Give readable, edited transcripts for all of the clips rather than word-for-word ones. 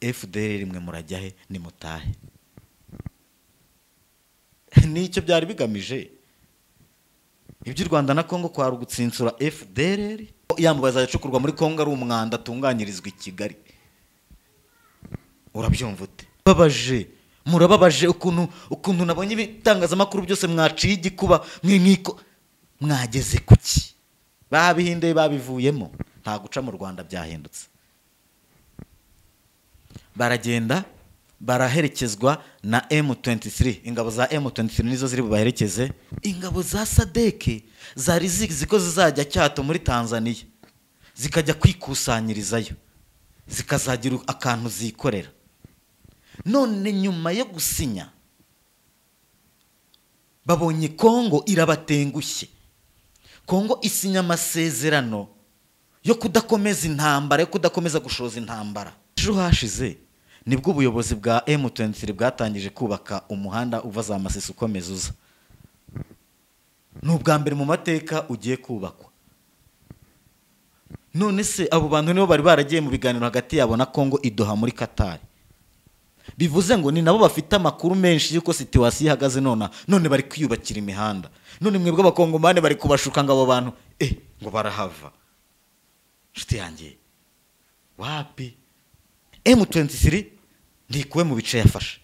FDLR rimwe murajya he ni mutahe. Nicyo byari bigamije. Ibyo Rwanda na Kongo kwari ugutsinsura FDLR. Yamubaza yacukurwa muri Kongo ari umwanda tunganyirizwa i Kigali. Urabyumva ute? Murababaje ukuntu nabonye ibitangazamakuru byose mwaciye igikuba mwiko mwageze kuki. Babihinduye babivuyemo. Nta guca mu Rwanda byahindutse. Baragenda baraherekezwa na M23. Ingabo za M23 nizo ziri bubaherekeze. Ingabo za SADC zari ziko zizajya cyato muri Tanzania zikajya kwikusanyirizayo zikazagira akantu zikorera. None nyuma yo gusinya babonye Kongo irabatengushye. Kongo isinya amasezerano yo kudakomeza intambara, yo kudakomeza gushoza intambara. Ejo hashize nibwo ubuyobozi bwa M23 bwatangije kubaka umuhanda uva za Masisi ukomeza uza. N'ubwa mbere mu mateka ugiye kubakwa. None se abo bantu nibo bari baragiye mu biganiro hagati yabo na Kongo idoha muri Qatar. Bivuze ngo ni nabo bafite amakuru menshi yuko situation ihagaze none bari kwiyubakira imihanda. None mwebwe abakongomane bari kubashuka ngo abo bantu ngo barahava. Shiti yanjye wapi? M23 ndikuwe mu bice yafashe.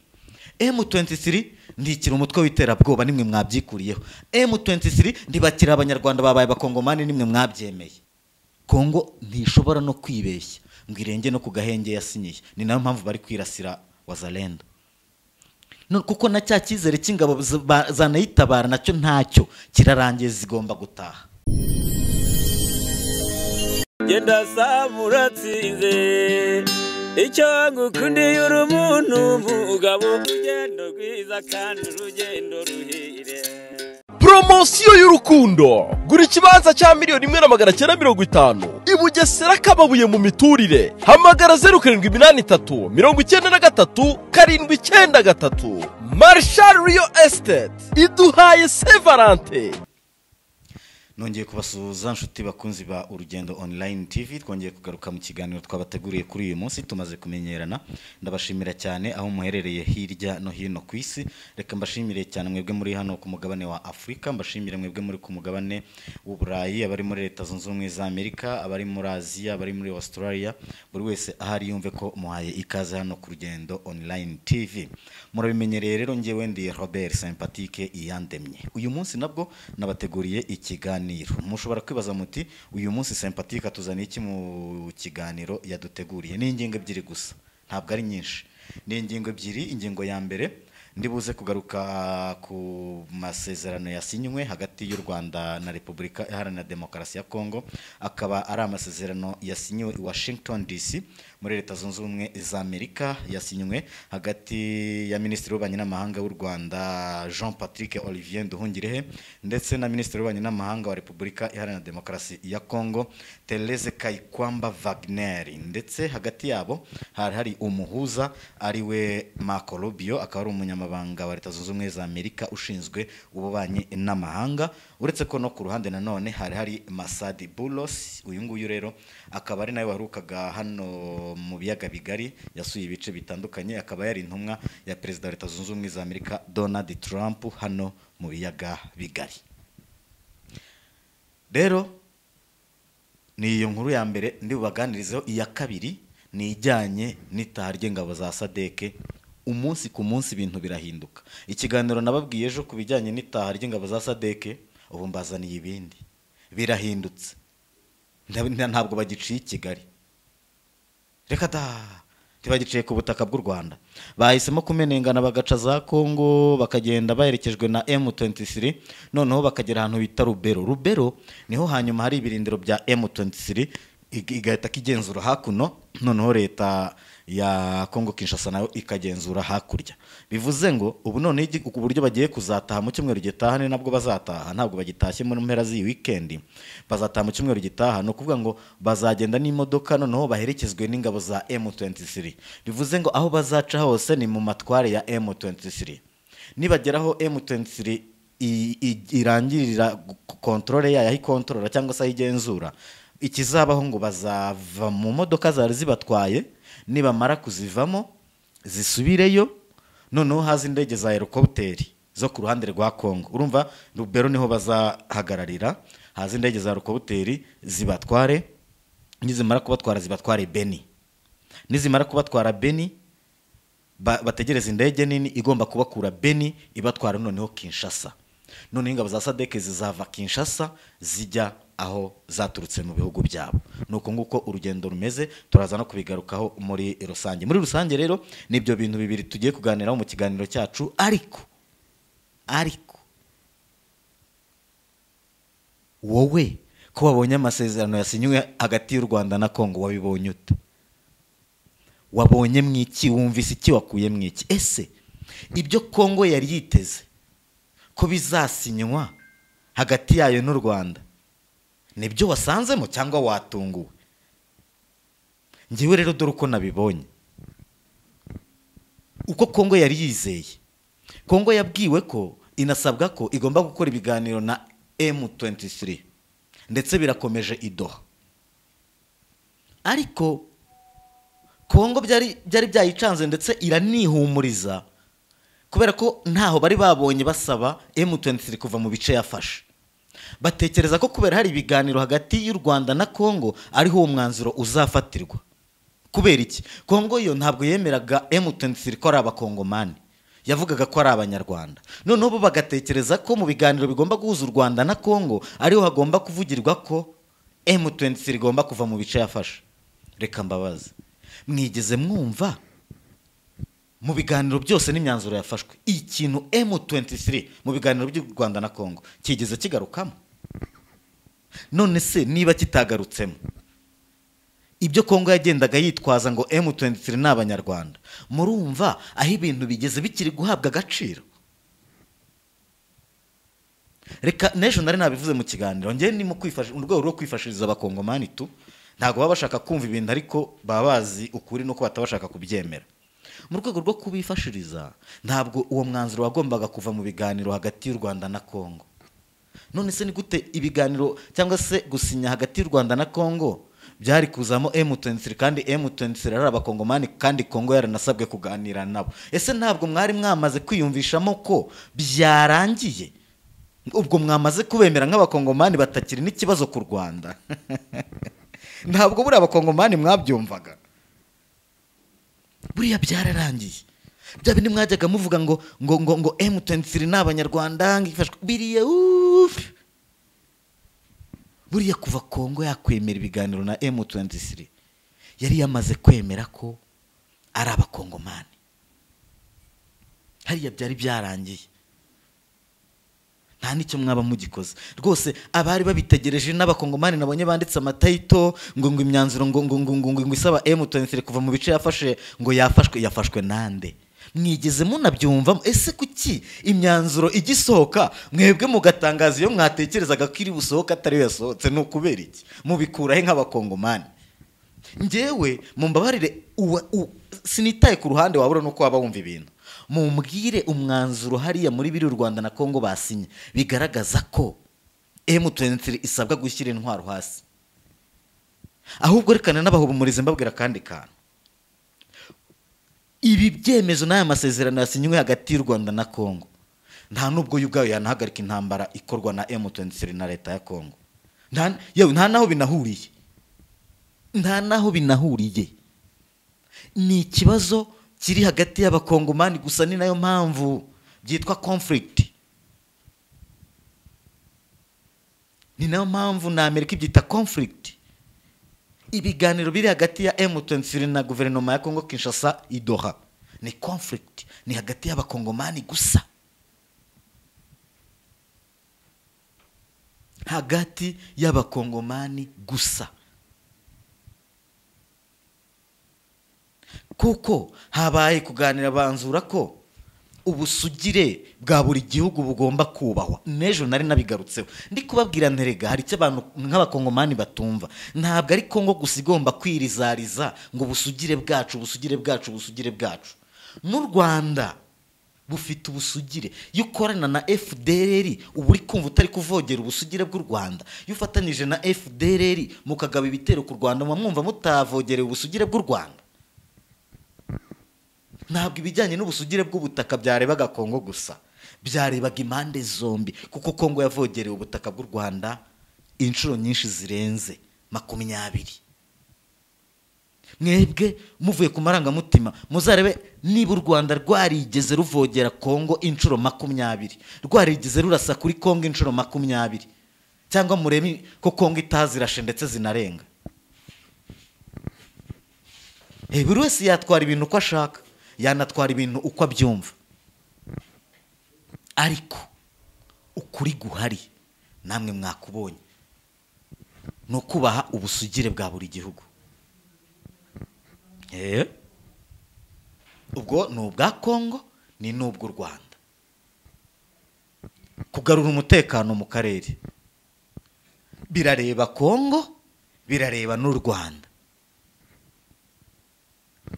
M23 ndikira umutwe w'iterabwoba nimwe mwabyikuriyeho. M23 ndibakira abanyarwanda babaye bakongomane nimwe mwabyemeye. Kongo ntishobora no kwibeshya ngo irenge no kugahenge yasinyiye. Ni nayo mpamvu bari kwirasira Wazalendo. No kuko na cya cyizere cy'ingabo zanayitabara nacyo ntacyo kirarangiye zigomba gutaha. Genda samuratsinze icyo ngukundiye uri umuntu mugabo urugendo rwiza kandi urugendo ruhire. Promosiyo y'urukundo gura ikibanza cya $1,950 i Bugesera Kababuye mu miturire. Hamagara 0783 93 793. Marshal Real Estate iduhaye Sevarante. Nongeye kubasuhuza nshuti bakunzi ba Urugendo Online TV. Twongeye kugaruka mu kiganiro twabateguriye kuri uyu munsi. Tumaze kumenyerana, ndabashimira cyane aho muherereye hirya no hino ku isi. Reka mbashimire cyane mwebwe muri hano ku mugabane wa Afrika, mbashimire mwebwe muri ku mugabane w'Uburayi, abari muri Leta Zunze Ubumwe za Amerika, abari muri Aziya, abari muri Australia. Buri wese ahari yumve ko muhaye ikaze hano ku Rugendo Online TV. Murabimenyereye rero ngewe ndi Robert Sympathique Iyandemye. Uyu munsi nabwo nabateguriye ikiganiro. Mushobora kwibaza muti uyu munsi Sympathique atuzaniye iki mu kiganiro yaduteguriye? Ni ingingo ebyiri gusa, ntabwo ari nyinshi. Ni ingingo ebyiri. Ingingo ya mbere ndibuze kugaruka ku masezerano yasinywe hagati y'u Rwanda na Repubulika Iharanira Demokarasi ya Kongo. Akaba ari amasezerano yasinywe i Washington DC muri Leta Zunze Ubumwe za Amerika. Yasinywe hagati ya Minisitiri w'Ububanyi n'Amahanga w'u Rwanda Jean Patrick Olivier Nduhungirehe ndetse na Minisitiri w'Ububanyi n'Amahanga wa Repubulika Iharanira Demokarasi ya Kongo Therese Kayikwamba Wagner. Ndetse hagati yabo hari umuhuza ariwe Marco Rubio, akaba ari umunyamabanga wa Leta Zunze Ubumwe za Amerika ushinzwe ububanyi n'amahanga. Uretse ko no ku ruhande nanone hari Masadi Bulos. Uyu nguyu rero akaba ari nawe warukaga hano mu biyaga bigari, yasuye ibice bitandukanye, akaba yari intumwa ya Perezida wa Leta Zunze Ubumwe za Amerika Donald Trump hano mu biyaga bigari. Rero ni iyo nkuru ya mbere ndi bubaganirizeho. Iya kabiri ni ijyanye n'itaha ry'ingabo za SADC. Umunsi ku munsi ibintu birahinduka. Ikiganiro nababwiye ejo ku bijyanye n'itaha ry'ingabo za SADC, ubu mbazaniye ibindi birahindutse. Ntabwo bagiciye Kigali, reka ntibagiciye ku butaka bw'u Rwanda. Bahisemo kumenengana bagaca za Kongo bakagenda baherekejwe na M23. Noneho bakagera ahantu bita Rubero niho hanyuma hari ibirindiro bya M23 igahita kigenzura hakuno. Noneho leta ya Kongo Kinshasa nayo ikagenzura hakurya. Bivuze ngo ubu none ku buryo bagiye kuzataha mu cyumweru gitaha ni nabwo bazataha, ntabwo bagitashye mu mpera z'iyi weekend, bazataha mu cyumweru gitaha. No kuvuga ngo bazagenda n'imodoka noneho baherekezwe n'ingabo za M23. Bivuze ngo aho bazaca hose ni mu matware ya M23. Nibageraho M23 irangirira controle yayo, aho ikontorora cyangwa se igenzura, ikizabaho ngo bazava mu modoka zari zibatwaye nibamara kuzivamo zisubireyo noneho haza indege za helicopter zo ku ruhande rwa Kongo. Urumva Lubero niho bazahagararira, haza indege za helicopter zibatware, nizimara kubatwara zibatware Beni. Nizimara kubatwara Beni bategereza indege nini igomba kubakura Beni ibatwara noneho Kinshasa. None ingabo za SADC zizava Kinshasa zijya aho zaturutse mu bihugu byabo. Nuko nguko urugendo rumeze, turaza no kubigarukaho muri rusange. Muri rusange rero nibyo bintu bibiri tugiye kuganiraho mu kiganiro cyacu, ariko wowe ko wabonye amasezerano yasinywe hagati y'u Rwanda na Kongo wabibonye ute? Wabonye mwiki? Wumvise iki? Wakuye mwiki? Ese ibyo Kongo yari yiteze ko bizasinywa hagati yayo n'u Rwanda nibyo wasanzemo cyangwa watunguwe? Ngiwe rero dore uko nabibonye. Uko Kongo yari yizeye, Kongo yabwiwe ko inasabwa ko igomba gukora ibiganiro na M23 ndetse birakomeje idoha, ariko Kongo byari byayicanze ndetse iranihumuriza kubera ko ntaho bari babonye basaba M23 kuva mu bice yafashe. Batekereza ko kubera hari ibiganiro hagati y'u Rwanda na Kongo ariho uwo mwanzuro uzafatirwa. Kubera iki? Kongo yo ntabwo yemeraga M23 ko ari abakongomani, yavugaga ko ari abanyarwanda. Noneho bo bagatekereza ko mu biganiro bigomba guhuza u Rwanda na Kongo ariho hagomba kuvugirwa ko M23 igomba kuva mu bice yafashe. Reka mbabaze, mwigeze mwumva mu biganiro byose n'imyanzuro yafashwe ikintu M23 mu biganiro by'u Rwanda na Kongo kigeze kigarukamo? None se niba kitagarutsemo, ibyo Kongo yagendaga yitwaza ngo M23 n'abanyarwanda, murumva aho ibintu bigeze bikiri guhabwa agaciro? Reka nejo nari nabivuze mu kiganiro, ngiye ni mu kwifashisha urwego rwo kwifashiriza abakongomani tu, ntago baba bashaka kumva ibintu ariko baba bazi ukuri nuko batabashaka kubyemera. Mu rwego rwo kubifashiriza ntabwo uwo mwanzuro wagombaga kuva mu biganiro hagati y'u Rwanda na Kongo. None se ni gute ibiganiro cyangwa se gusinya hagati y'u Rwanda na Kongo byari kuzamo M23 kandi M23 ari abakongomani kandi Kongo yaranasabwe kuganira nabo? Ese ntabwo mwari mwamaze kwiyumvishamo ko byarangiye? Ubwo mwamaze kubemera nk'abakongomani batakiri n'ikibazo ku Rwanda? Ntabwo buri abakongomani mwabyumvaga? Buriya byararangiye. Bya bindi mwajyaga muvuga ngo M23 n'abanyarwanda ngifashwe biriya buriya kuva Kongo yakwemera ibiganiro na M23 yari yamaze kwemera ko ari abakongomani. Hariya byari byarangiye, nta nicyo mwaba mugikoze rwose. Abari babitegereje n'abakongomani nabonye banditse amatayito ngo imyanzuro ngo isaba M23 kuva mu bice yafashe ngo yafashwe nande? Mwigeze munabyumva? Ese kuki imyanzuro igisohoka mwebwe mugatangaza iyo mwatekerezaga ko iri busohoka atari yasohotse? No kubera iki mubikurahe nk'abakongomani? Ngewe mumbabarire, sinitaye ku ruhande wabura nuko waba wumva ibintu. Mumbwire umwanzuro hariya muri biri u Rwanda na Kongo basinye bigaragaza ko M23 isabwa gushyira intwaro hasi. Ahubwo rekana n'abahumurize mbabwira kandi kantu, ibi byemezo n'aya masezerano yasinywe hagati y'u Rwanda na Kongo nta nubwo yugayo yanahagarika intambara ikorwa na M23 na leta ya Kongo. Nta naho binahuriye, ni ikibazo kiri hagati y'abakongomani gusa. Ni nayo mpamvu byitwa conflict, ni nayo mpamvu na Amerika ibyita conflict. Ibiganiro biri hagati ya M23 na guverinoma ya Kongo Kinshasa idoha ni conflict, ni hagati y'abakongomani gusa, hagati y'abakongomani gusa. Kuko habaye kuganira banzura ko ubusugire bwa buri gihugu bugomba kubahwa. Nejo nari nabigarutseho ndi kubabwira nterega hari cyo abantu nk'abakongomani batumva. Ntabwo ari Kongo gusa igomba kwirizariza ngo ubusugire bwacu. N'u Rwanda bufite ubusugire. Iyo ukorana na FDLR ubu uri kumva utari kuvogera ubusugire bw'u Rwanda. Iyo ufatanyije na FDLR mukagaba ibitero ku Rwanda mwumva mutavogereye ubusugire bw'u Rwanda. ntabwo ibijyanye n'ubusugire bw'ubutaka byarebaga Kongo gusa, byarebaga impande zombi, kuko Kongo yavogereye ubutaka bw'u Rwanda inshuro nyinshi zirenze 20. Mwebwe muvuye ku marangamutima muzarebe niba u Rwanda rwarigeze ruvogera Kongo inshuro 20, rwarigeze rurasa kuri Kongo inshuro 20, cyangwa murebe ko Kongo itazirashe ndetse zinarenga. Buri wese yatwara ibintu uko ashaka, yanatwara ibintu uko abyumva, ariko ukuri guhari namwe mwakubonye no kubaha ubusugire bwa buri gihugu. Ubwo ni ubwa Kongo ni n'ubw'u Rwanda. Kugarura umutekano mu karere birareba Kongo, birareba n'u Rwanda.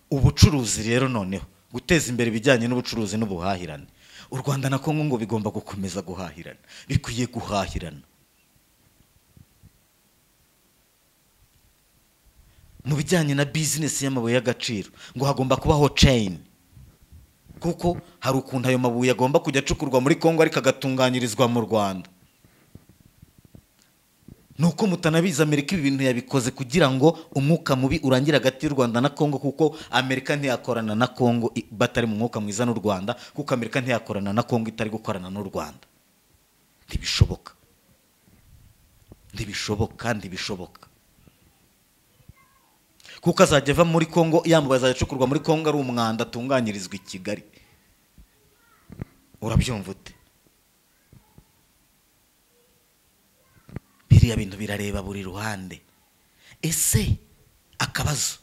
Ubucuruzi rero noneho guteza imbere ibijyanye n'ubucuruzi n'ubuhahirane, u Rwanda na Kongo ngo bigomba gukomeza guhahirana, bikwiye guhahirana. Mu bijyanye na business y'amabuye y'agaciro ngo hagomba kubaho chain, kuko hari ukuntu ayo mabuye agomba kujya acukurwa muri Kongo ariko agatunganyirizwa mu Rwanda. Nuko mutanabiza Amerika ibintu yabikoze kugira ngo umwuka mubi urangira hagati y'u Rwanda na Kongo, kuko Amerika ntiyakorana na Kongo batari mu mwuka mwiza n'u Rwanda, kuko Amerika ntiyakorana na Kongo itari gukorana n'u Rwanda. Ntibishoboka, ntibishoboka. Kuko azajya ava muri Kongo yambaye azacukurwa muri Kongo ari umwanda atunganyirizwa i Kigali. Urabyumva ute? Biriya bintu birareba buri ruhande. Ese akabazo,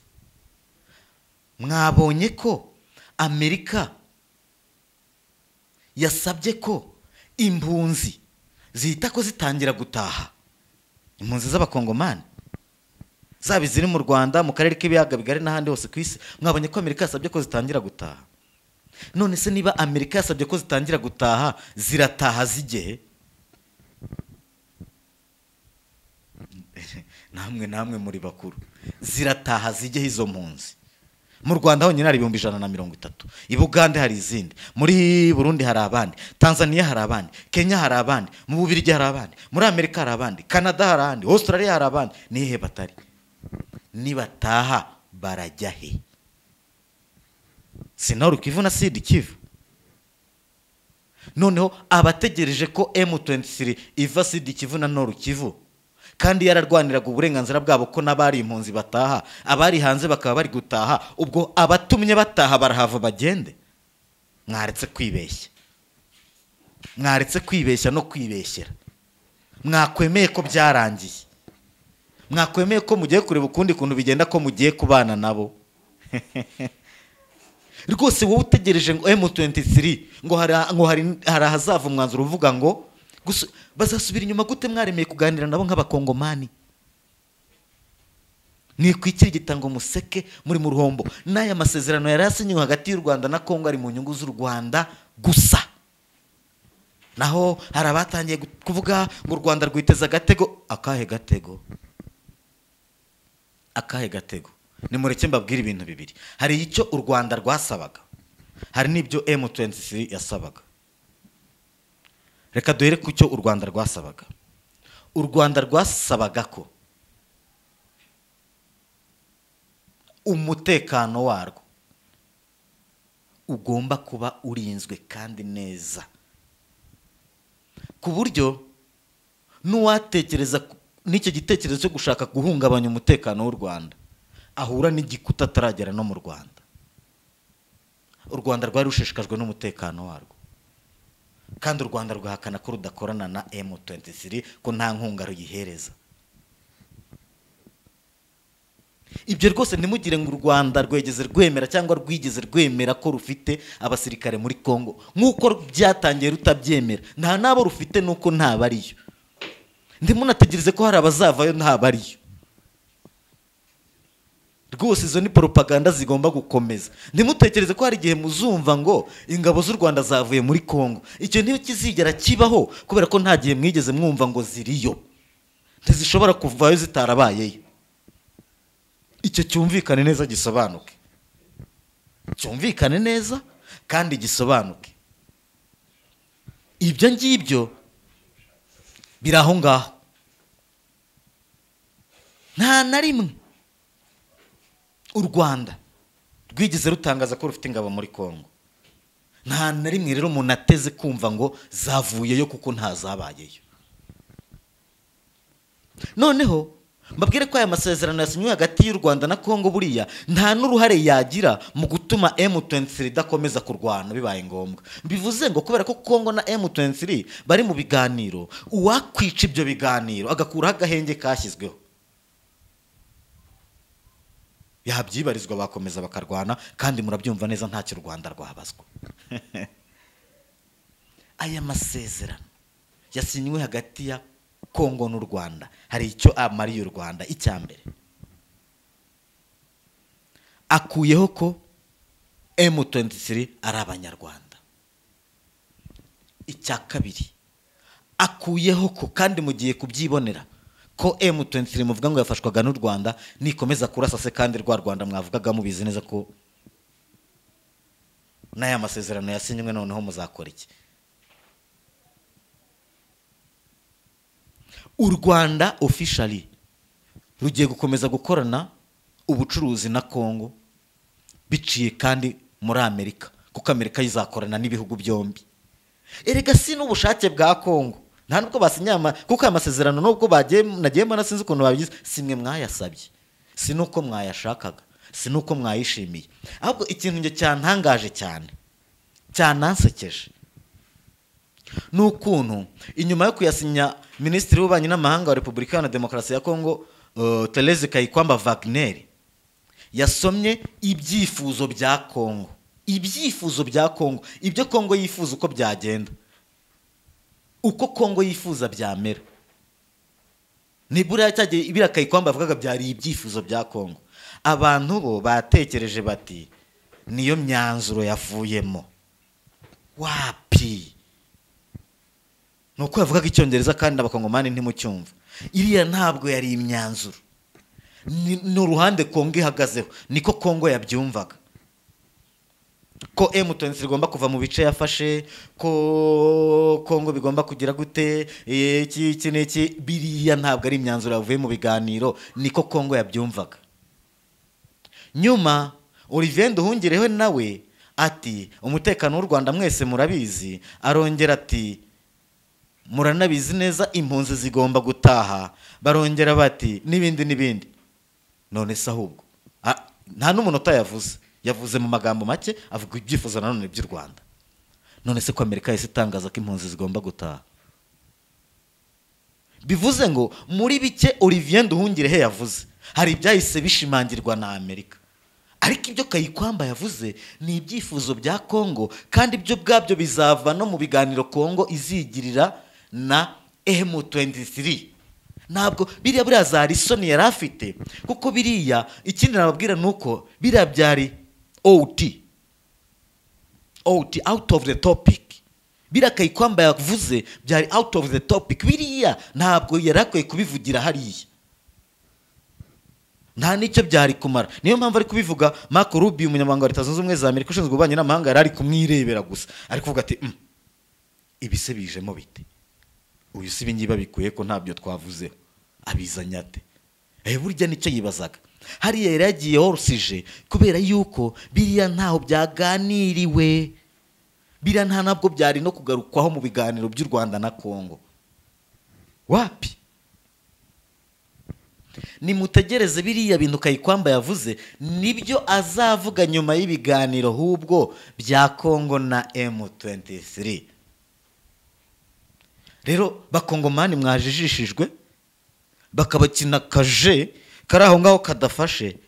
mwabonye ko Amerika yasabye ko impunzi zihita ko zitangira gutaha, impunzi z'abakongomani zaba ziri mu Rwanda, mu karere k'ibiyaga bigari n'ahandi hose ku isi? Mwabonye ko Amerika yasabye ko zitangira gutaha. None se niba Amerika yasabye ko zitangira gutaha, zirataha zigihe? namwe muri bakuru, zirataha zigihe izo mpunzi? Mu Rwanda honyine hari 130, i Bugande hari izindi, muri Burundi hari abandi, Tanzania hari abandi, Kenya hari abandi, mu Bubiligi hari abandi, muri Amerika hari abandi, Canada hari abandi, Australia hari abandi. Nihe batari? Nibataha barajya he? Sinaru Kivu na Sud Kivu? Noneho abategereje ko M23 iva Sud Kivu na Nord Kivu, kandi yararwaniraga uburenganzira bwabo ko nabari impunzi bataha, abari hanze bakaba bari gutaha, ubwo abatumye bataha barahava bagende? Mwaretse kwibeshya no kwibeshyera. Mwakwemeye ko byarangiye, mwakwemeye ko mugiye kureba ukundi kuntu bigenda, ko mugiye kubana nabo. Rwose wowe utegereje ngo M23 ngo hari ahazava umwanzuro uvuga ngo bazasubira inyuma gute? Mwaremeye kuganira nabo nk'abakongomani? Mwikwikira igitango museke muri mu ruhombo. N'aya masezerano yari yasinyiwe hagati y'u Rwanda na Kongo ari mu nyungu z'u Rwanda gusa. Naho hari abatangiye kuvuga ngo u Rwanda rwiteza agatego. Akahe gatego? Nimureke mbabwire ibintu bibiri. Hari icyo u Rwanda rwasabaga, hari n'ibyo M23 yasabaga. Reka duhere ku cyo u Rwanda rwasabaga. U Rwanda rwasabaga ko umutekano warwo ugomba kuba urinzwe kandi neza, ku buryo n'uwatekereza n'icyo gitekerezo cyo gushaka guhungabanya umutekano w'u Rwanda ahura n'igikuta ataragera no mu Rwanda. U Rwanda rwari rushishikajwe n'umutekano warwo, kandi u Rwanda rwahakana ko rudakorana na M23, ko nta nkunga ruyihereza. Ibyo rwose ntimugire ngo u Rwanda rwegeze rwemera cyangwa rwigeze rwemera ko rufite abasirikare muri Kongo, nk'uko byatangiye rutabyemera. Nta nabo rufite, nuko ntabariyo. Ndimunategereze ko hari abazavayo ntabariyo. Rwose izo ni propaganda zigomba gukomeza. Ndimutekereze ko hari igihe muzumva ngo ingabo z'u Rwanda zavuye muri Kongo. Icyo ntikizigera kibaho, kubera ko nta gihe mwigeze mwumva ngo ziriyo. Ntizishobora kuvayo zitarabayeyo. Icyo cyumvikane neza gisobanuke. cyumvikane neza kandi gisobanuke. Ibyo ngibyo biri aho ngaho. Nta na rimwe u Rwanda rwigeze rutangaza ko rufite ingabo muri Kongo. Nta na rimwe rero umuntu ateze kumva ngo zavuyeyo kuko ntazabayeyo. Noneho mbabwire ko aya masezerano yasinywe hagati y'u Rwanda na Kongo buriya nta n'uruhare yagira mu gutuma M23 idakomeza kurwana bibaye ngombwa. Bivuze ngo kubera ko Kongo na M23 bari mu biganiro, uwakwica ibyo biganiro agakuraho agahenge kashyizweho, yabyibarizwa bakomeza bakarwana, kandi murabyumva neza ntacyo u Rwanda rwabazwa. Aya masezerano yasinywe hagati ya Kongo n'u Rwanda hari icyo amariye u Rwanda. Icyambere, akuyeho ko M23 ari abanyarwanda. Icya kabiri, akuyeho ko, kandi mugiye kubyibonera, ko M23 muvuga ngo yafashwaga n'u Rwanda nikomeza kurasa se, kandi rwa Rwanda mwavugaga mubizi neza ko n'aya masezerano yasinywe, noneho muzakora iki? U Rwanda officially rugiye gukomeza gukorana ubucuruzi na Kongo biciye kandi muri Amerika, kuko Amerika izakorana n'ibihugu byombi. Erega si n'ubushake bwa Kongo, nta nubwo basinyama, kuko amasezerano nubwo nagiye mbona sinzi ukuntu babigize, simwe mwayasabye, si nuko mwayashakaga, si nuko mwayishimiye. Ahubwo ikintu nge cyantangaje cyane, cyanansekeje, n'ukuntu inyuma yo kuyasinya Minisitiri w'Ububanyi n'Amahanga wa Repubulika Iharanira Demokarasi ya Kongo Therese Kayikwamba Wagner yasomye ibyifuzo bya Kongo, ibyifuzo bya Kongo, ibyo Kongo yifuza uko byagenda, uko Kongo yifuza byamera. Nibura cyagiye ibira Kayikwamba avugaga byari ibyifuzo bya Kongo. Abantu bo batekereje bati niyo myanzuro yavuyemo. Wapi? Nuko yavugaga Icyongereza kandi abakongomani ntimucyumva. Iriya ntabwo yari imyanzuro, ni uruhande Kongo ihagazeho, niko Kongo yabyumvaga, ko M23 igomba kuva mu bice yafashe, ko Kongo bigomba kugira gute, iki n'iki. Biriya ntabwo ari imyanzuro yavuye mu biganiro, niko Kongo yabyumvaga. Nyuma Olivier Nduhungirehe nawe ati umutekano w'u Rwanda mwese murabizi, arongera ati muranabizi neza impunzi zigomba gutaha, barongera bati n'ibindi. None se ahubwo nta n'umuntu utayavuze, yavuze mu magambo make avuga ibyifuzo nanone by'u Rwanda. None se ko Amerika yese itangaza ko impunzi zigomba gutaha? Bivuze ngo muri bike Olivier Nduhungirehe yavuze hari ibyahise bishimangirwa na Amerika, ariko ibyo Kayikwamba yavuze ni ibyifuzo bya Kongo, kandi ibyo bwabyo bizava no mu biganiro Kongo izigirira na M23. Ntabwo biriya za risoni yari afite, kuko biriya ikindi nababwira nuko biriya byari out of the topic. Biriya Kayikwamba yavuze byari out of the topic. Biriya ntabwo yarakwiye kubivugira hariya, nta nicyo byari kumara. Niyo mpamvu ari kubivuga Marco Rubio, umunyamabanga wa Leta Zunze Ubumwe za Amerika ushinzwe ububanyi n'amahanga, yari ari kumwirebera gusa, ari kuvuga ati ibise bijemo bite, uyu si bingiba bikuye ko ntabyo twavuze, abizanya ate? Burya nicyo yibazaga. Hariya yari yagiye horusije kubera yuko biriya ntaho byaganiriwe, biriya nta nabwo byari no kugarukwaho mu biganiro by'u Rwanda na Kongo. Wapi? Nimutegereze biriya bintu Kayikwamba yavuze nibyo azavuga nyuma y'ibiganiro hubwo bya Kongo na M23. Rero bakongomani mwajijishijwe, bakabakina kaje kari aho ngaho kadafashe,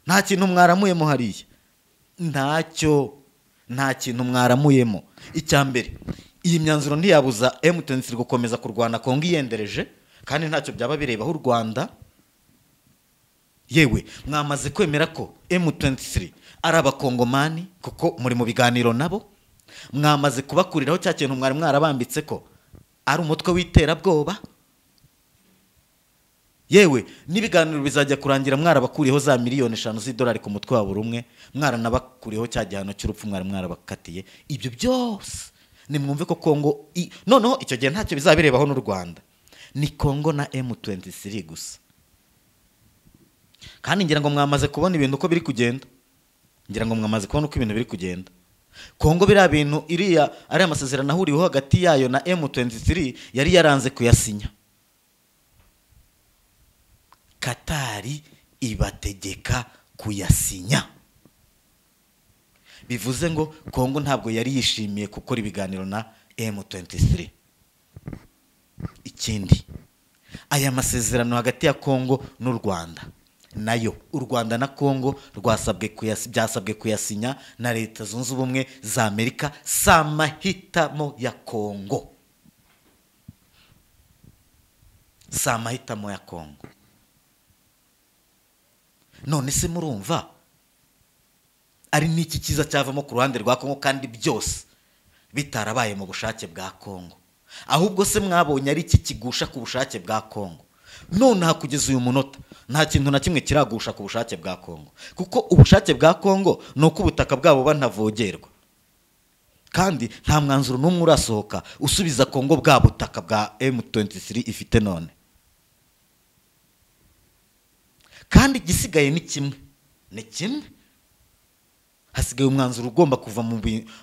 nta kintu mwaramuyemo hariya, nta kintu mwaramuyemo. Icyambere, iyi myanzuro ntiyabuza M23 gukomeza kurwana Kongo iyendereje, kandi ntacyo byaba birebaho u Rwanda. Yewe mwamaze kwemera ko M23 ari abakongomani kuko muri mu biganiro nabo, mwamaze kubakuriraho cya kintu mwari mwarabambitse ko ari umutwe w'iterabwoba. yewe n'ibiganiro bizajya kurangira mwarabakuriyeho za miliyoni 5 z'idolari ku mutwe wa buri umwe, mwaranabakuriyeho cya gihano cy'urupfu mwarabakatiye. Ibyo byose nimwumve ko Kongo noneho icyo gihe ntacyo bizabirebaho n'u Rwanda, ni Kongo na M23 gusa. Kandi ngira ngo mwamaze kubona ibintu uko biri kugenda, ngira ngo mwamaze kubona uko ibintu biri kugenda. Kongo biriya bintu ari amasezerano ahuriweho hagati yayo na M23 yari yaranze kuyasinya. Katari ibategeka kuyasinya, bivuze ngo Kongo ntabwo yari yishimiye gukora ibiganiro na M23. Ikindi, aya masezerano hagati ya Kongo n'u Rwanda nayo, u Rwanda na Kongo byasabwe kuyasinya na Leta Zunze Ubumwe za Amerika, samahitamo ya Kongo, samahitamo ya Kongo. None se murumva ari niki kiza cyavamo ku ruhande rwa Kongo kandi byose bitarabaye mu bushake bwa Kongo? Ahubwo se mwabonye ari iki kigusha ku bushake bwa Kongo? None hakugeza uyu munota nta kintu na kimwe kiragusha ku bushake bwa Kongo, kuko ubushake bwa Kongo nuko ubutaka bwabo banavogerwa, kandi nta mwanzuro n'umwe urasohoka usubiza Kongo bwa butaka bwa M23 ifite none. Kandi gisigaye ni kimwe, hasigaye umwanzuro ugomba kuva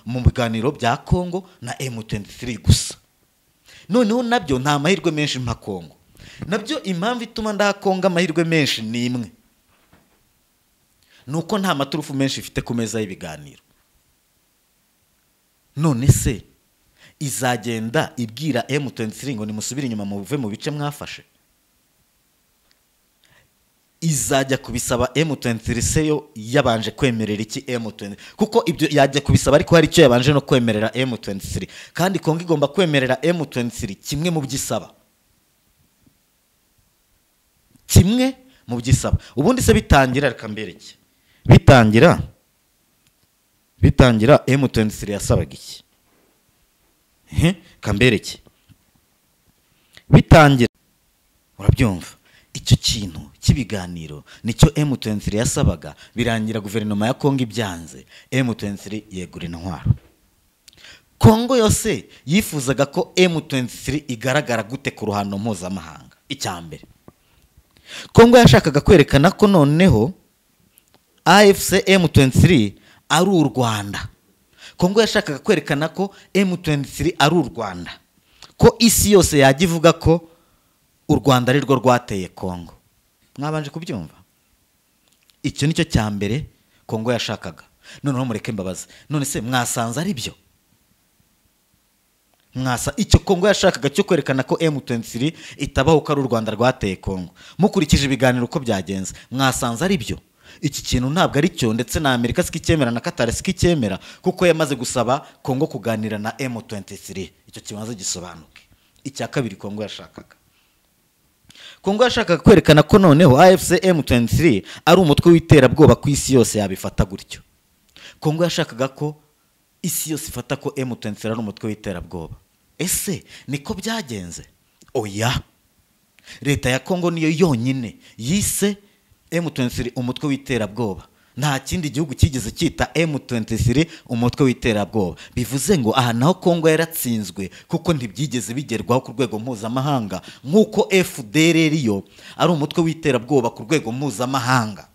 mu biganiro bya Kongo na M23 gusa. Noneho nabyo nta mahirwe menshi mpa Kongo, nabyo impamvu ituma ndaha Kongo amahirwe menshi ni imwe, nuko nta maturufu menshi ifite ku meza y'ibiganiro. None se izagenda ibwira M23 ngo nimusubire inyuma muve mu bice mwafashe? Izajya kubisaba M23 seyo yabanje kwemerera iki M23? Kuko ibyo yajya kubisaba ariko hari icyo yabanje no kwemerera M23, kandi Kongo igomba kwemerera M23 kimwe mu byisaba, kimwe mu byisaba. Ubundi se bitangira reka mbereke, bitangira M23 yasabaga iki? Kambereke bitangira, urabyumva? Icyo kintu cy'ibiganiro nicyo M23 yasabaga, birangira guverinoma ya Kongo ibyanze, M23 yegura intwaro. Kongo yose yifuzaga ko M23 igaragara gute ku ruhando mpuzamahanga? Icyambere, Kongo yashakaga kwerekana ko noneho AFC M23 ari u Rwanda. Kongo yashakaga kwerekana ko M23 ari u Rwanda, ko isi yose yagivuga ko u Rwanda ari rwo rwateye Kongo. Mwabanje kubyumva? Icyo nicyo cyambere Kongo yashakaga. Noneho mureke mbabaza, none se mwasanze ari byo? Icyo Kongo yashakaga cyo kwerekana ko M23 itabaho ko ari u Rwanda rwateye Kongo, mukurikije ibiganiro uko byagenze, mwasanze ari byo? Iki kintu ntabwo ari cyo, ndetse na Amerika sikicyemera na Qatar sikicyemera, kuko yamaze gusaba Kongo kuganira na M23. Icyo kimaze gisobanuke. Icya kabiri Kongo yashakaga, Kongo yashakaga kwerekana ko noneho AFC M23 ari umutwe w'iterabwoba ku isi yose yabifata gutyo. Kongo yashakaga ko isi yose ifata ko M23 ari umutwe w'iterabwoba. Ese niko byagenze? Oya, leta ya Kongo niyo yonyine yise M23 umutwe w'iterabwoba. Nta kindi gihugu kigeze cyita M23 umutwe w'iterabwoba. Bivuze ngo aha naho Kongo yaratsinzwe, kuko ntibyigeze bigerwaho ku rwego mpuzamahanga, nk'uko FDLR yo ari umutwe w'iterabwoba ku rwego mpuzamahanga.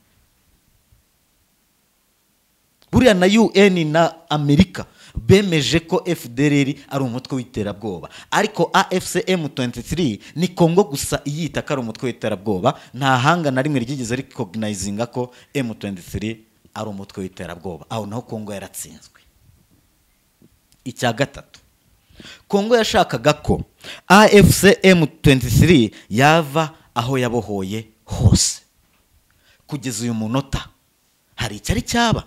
Buriya na UN na Amerika bemeje ko FDLR ari umutwe w'iterabwoba, ariko AFC M23 ni Kongo gusa iyita ko ari umutwe w'iterabwoba. Nta hanga na rimwe ryigeze recognizinga ko M23 ari umutwe w'iterabwoba. Aho naho Kongo yaratsinzwe. Icya gatatu, Kongo yashakaga ko AFC M23 yava aho yabohoye hose. Kugeza uyu munota hari icyari cyaba,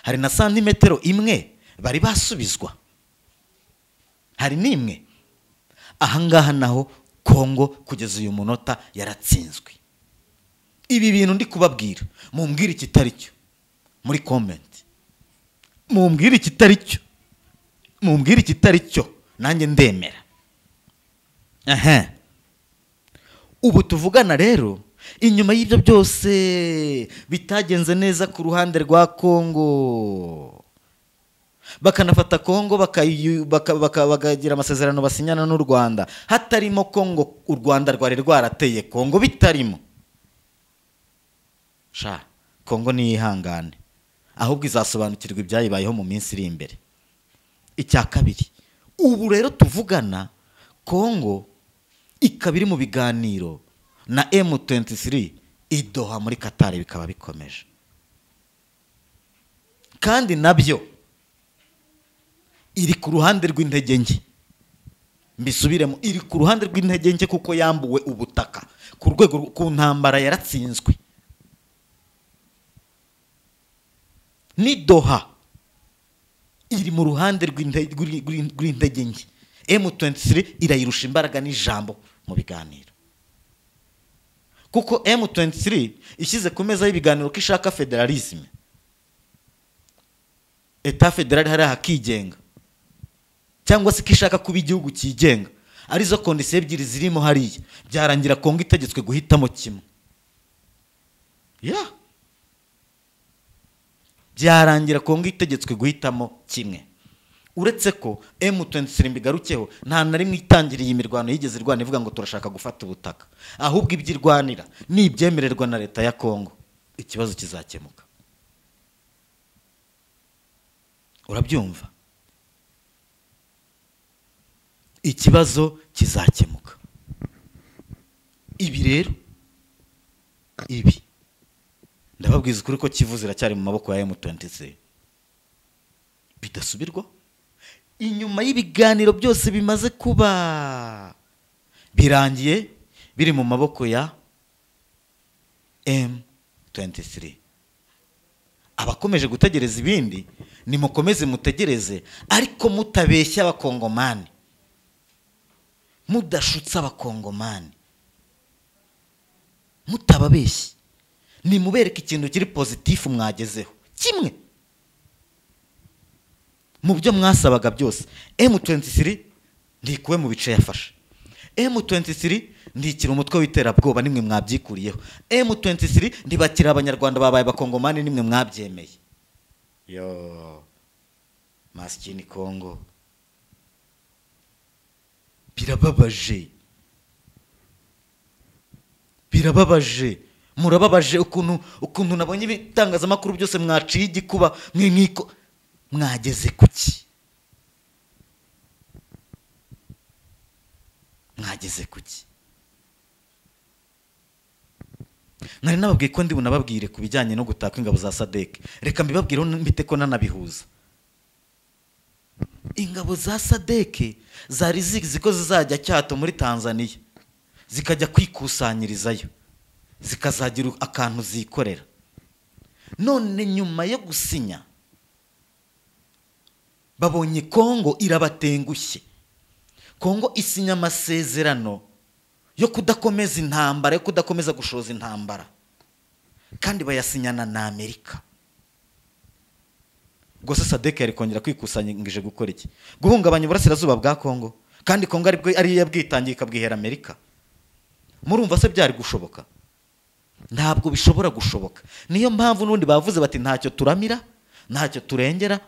hari na santimetero imwe bari basubizwa, hari nimwe. Ahangaha naho Kongo kugeza uyu munota yaratsinzwe. Ibi bintu ndi kubabwira, mumbwire ikitari cyo muri comment, mumbwire ikitari cyo, mumbwire ikitari cyo, nanjye ndemera. ubu tuvugana rero inyuma y'ibyo byose bitagenze neza ku ruhande rwa Kongo, bakanafata Kongo bakagira amasezerano basinyana n'u Rwanda hatarimo Kongo, u Rwanda rwari rwarateye Kongo bitarimo. Kongo niyihangane ahubwo izasobanukirwa ibyayibayeho mu minsi iri imbere. Icya kabiri, ubu rero tuvugana Kongo ikaba iri mu biganiro na M23 idoha muri Qatar, bikaba bikomeje, kandi nabyo iri ku ruhande rw'intege nke. Mbisubiremo, iri ku ruhande rw'intege nke kuko yambuwe ubutaka ku rwego ku ntambara yaratsinzwe. Ni Doha iri mu ruhande rw'intege nke. M23 irayirusha imbaraga n'ijambo mu biganiro, kuko M23 ishyize ku meza y'ibiganiro ko ishaka federalisme, Etat federal hari hakigenga, cyangwa se ko ishaka kuba igihugu cyigenga. Arizo kondisiyo ebyiri zirimo hariya, byarangira Kongo itegetswe guhitamo kimwe. Byarangira Kongo itegetswe guhitamo kimwe. Uretse ko M23 mbigarukeho nta na rimwe itangiriye imirwano yigeze irwana ivuga ngo turashaka gufata ubutaka, ahubwo ibyirwanira ni ibyemererwa na leta ya Kongo, ikibazo kizakemuka. Urabyumva? Ikibazo kizakemuka. Ibi rero, ibi ndababwiza ukuri ko Kivu ziracyari mu maboko ya M23 bidasubirwa. Inyuma y'ibiganiro byose bimaze kuba birangiye biri mu maboko ya M23. Abakomeje gutegereza ibindi nimukomeze mutegereze, ariko mutabeshya abakongomani, mudashutsa abakongomani, mutababeshya. Nimubereke ikintu kiri positif mwagezeho kimwe mu byo mwasabaga byose. M23 ndikuwe mu bice yafashe. M23 ndikira umutwe w'iterabwoba nimwe mwabyikuriyeho. M23 ndibakira abanyarwanda babaye bakongomani nimwe mwabyemeye. Maskini Kongo, birababaje, birababaje. Murababaje ukuntu nabonye ibitangazamakuru byose mwaciye igikuba mwiko mwageze kuki, mwageze kuki. Nari nababwiye ko ndi bunababwire ku bijyanye no gutaka ingabo za SADC. Reka mbibabwire mbite ko nanabihuza. Ingabo za SADC zari ziko zizajya cyato muri Tanzania, zikajya kwikusanyirizayo, zikazagira akantu zikorera. None nyuma yo gusinya babonye Kongo irabatengushye. Kongo isinya amasezerano yo kudakomeza intambara, yo kudakomeza gushoza intambara, kandi bayasinyana na Amerika. Gose SADC yari kongera kwikusanyingije gukora iki? Guhungabanya uburasirazuba bwa Kongo, kandi Kongo ari yabwitangiye ikabwihera Amerika. Murumva se byari gushoboka? Ntabwo bishobora gushoboka. Niyo mpamvu n'undi bavuze bati ntacyo turamira, ntacyo turengera,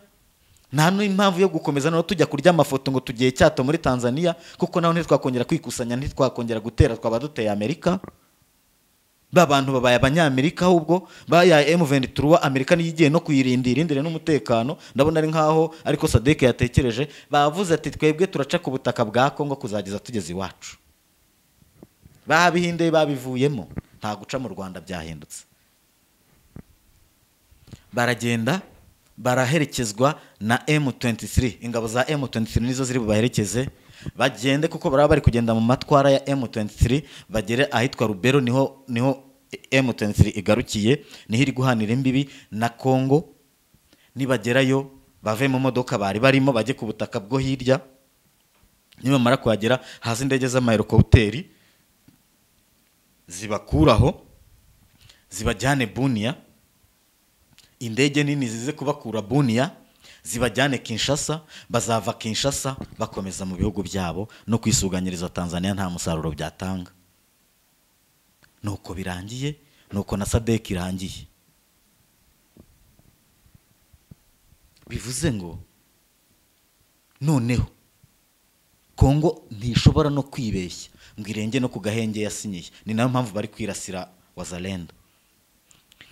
nta n'impamvu yo gukomeza no tujya kurya amafoto ngo tugiye cyato muri Tanzania, kuko naho ntitwakongera kwikusanya, ntitwakongera gutera, twaba duteye Amerika. Babantu babaye abanyamerika, ahubwo baya M23 Amerika niyigiye no kuyirindira indire n'umutekano. Ndabona ari nkaho ariko SADC yatekereje, bavuze ati twebwe turaca ku butaka bwa Kongo kuzageza tugeze iwacu. Babihinde babivuyemo, nta guca mu Rwanda byahindutse. Baragenda baraherekezwa na M23. Ingabo za M23 nizo ziri bubaherekeze bagende, kuko baraba bari kugenda mu matwara ya M23 bagere ahitwa Rubero. Niho M23 igarukiye, niho iri guhanira imbibi na Kongo. Nibagerayo bave mu modoka bari barimo bajye ku butaka bwo hirya. Nibamara kuhagera haza indege z'amahelikopteri zibakuraho zibajyane Bunia. Indege nini zize kubakura Bunia zibajyane Kinshasa, bazava Kinshasa bakomeza mu bihugu byabo no kwisuganyiriza Tanzania nta musaruro byatanga. nuko birangiye, nuko na SADC irangiye. Bivuze ngo noneho Kongo ntishobora no kwibeshya ngo irenge no ku gahenge yasinyiye. Ni nayo mpamvu bari kwirasira Wazalendo.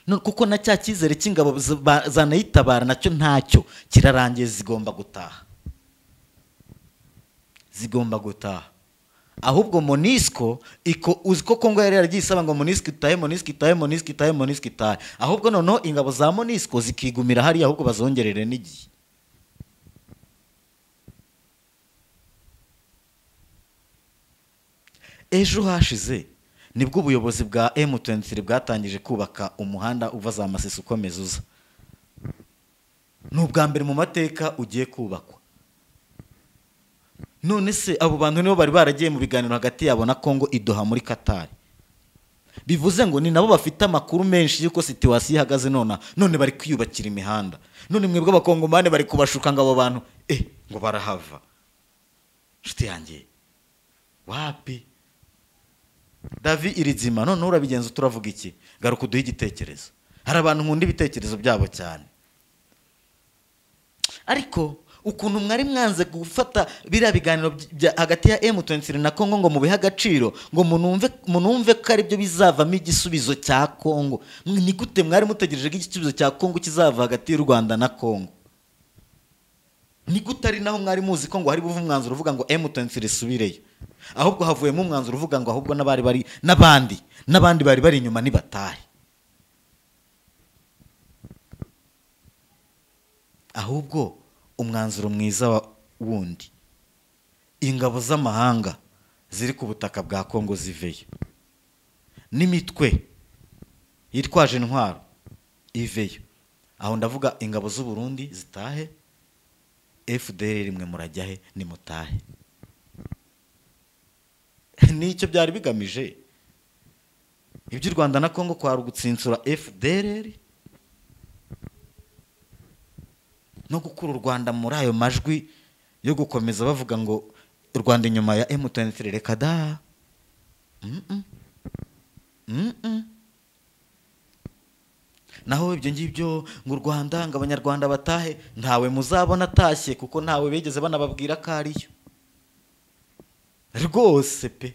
No kuko na cya cyizere cy'ingabo zanayitabara nacyo ntacyo kirarangiye, zigomba gutaha. Zigomba gutaha. Ahubwo MONUSCO uziko Kongo yari yaragiye isaba ngo MONUSCO itahe, MONUSCO itahe, MONUSCO itahe, MONUSCO itahe. Ahubwo noneho ingabo za MONUSCO zikigumira hari, ahubwo bazongerere n'igihe. Ejo hashize nibwo ubuyobozi bwa M23 bwatangije kubaka umuhanda uva za Masisi ukomeza uza. N'ubwa mbere mu mateka ugiye kubakwa. None se abo bantu nibo bari baragiye mu biganiro hagati yabo na Kongo idoha muri Qatar. Bivuze ngo ni nabo bafite amakuru menshi yuko situation ihagaze none bari kwiyubakira imihanda. None mwebwe abakongomane bari kubashuka ngo abo bantu ngo barahava. Nshuti yanjye wapi? David Irizima none urabigenza turavuga iki? Garuka uduhe igitekerezo. Hari abantu nkunda ibitekerezo byabo cyane. Ariko ukuntu mwari mwanze gufata biriya biganiro hagati ya M23 na Kongo ngo mubihe agaciro, ngo munumve ko ari byo bizavamo igisubizo cya Kongo. Ni gute mwari mutegereje ko igisubizo cya Kongo kizava hagati y'u Rwanda na Kongo? Ni gute ari naho mwari muzi ko ngo hari buva umwanzuro uvuga ngo M23 isubireyo? Ahubwo havuyemo umwanzuro uvuga ngo ahubwo n'abandi bari inyuma nibatahe. Ahubwo umwanzuro mwiza wundi, ingabo z'amahanga ziri ku butaka bwa Kongo ziveyo, n'imitwe yitwaje intwaro iveyo. Aho ndavuga ingabo z'u Burundi zitahe, FDL rimwe murajyahe nimutahe. Nicyo byari bigamije. Iby'u Rwanda na Kongo kwari ugutsinsura FDL no gukura u Rwanda muri ayo majwi yo gukomeza bavuga ngo u Rwanda inyuma ya M23. Reka da. Naho ibyo ngibyo ngo u Rwanda ngo abanyarwanda batahe, ntawe muzabona atashye kuko ntawe bigeze banababwira ko ariyo. Rwose pe,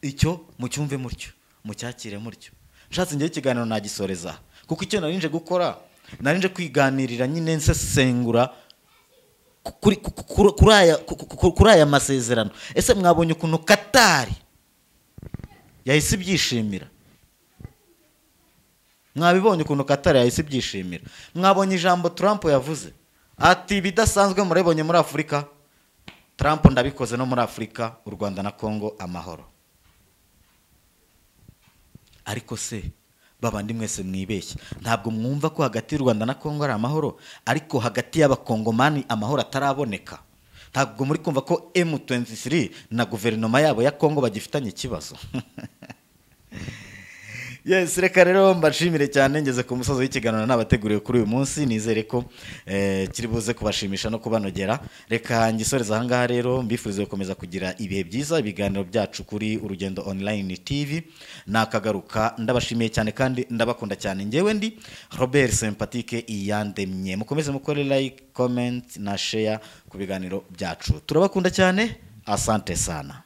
icyo mucyumve mutyo, mucyakire mutyo. Nshatse ngiye ikiganiro nagisoreza kuko icyo narinje gukora, narinje kwiganirira nyine nsesengura kuri aya masezerano. Ese mwabonye ukuntu Qatar yahise ibyishimira? Mwabibonye ukuntu Qatar yahise ibyishimira? Mwabonye ijambo Trump yavuze ati bidasanzwe murabonye muri Afurika? Trump ndabikoze no muri Afurika, u Rwanda na Kongo amahoro. Ariko se babandi mwese mwibeshya, ntabwo mwumva ko hagati y'u Rwanda na Kongo ari amahoro, ariko hagati y'abakongomani amahoro ataraboneka? Ntabwo muri kumva ko M23 na guverinoma yabo ya Kongo bagifitanye ikibazo? Yes, reka rero mbashimire cyane, ngeze ku musozo w'ikiganiro nabateguriye kuri uyu munsi. Nizere ko kiri buze kubashimisha no kubanogera. Reka ngisoreza ahangaha rero, mbifurize gukomeza kugira ibihe byiza. Ibiganiro byacu kuri Urugendo Online TV nakagaruka. Ndabashimiye cyane kandi ndabakunda cyane. Ngewe ndi Robert Sympathique Iyandemye. Mukomeze mukore like, comment na share ku biganiro byacu. Turabakunda cyane. Asante sana.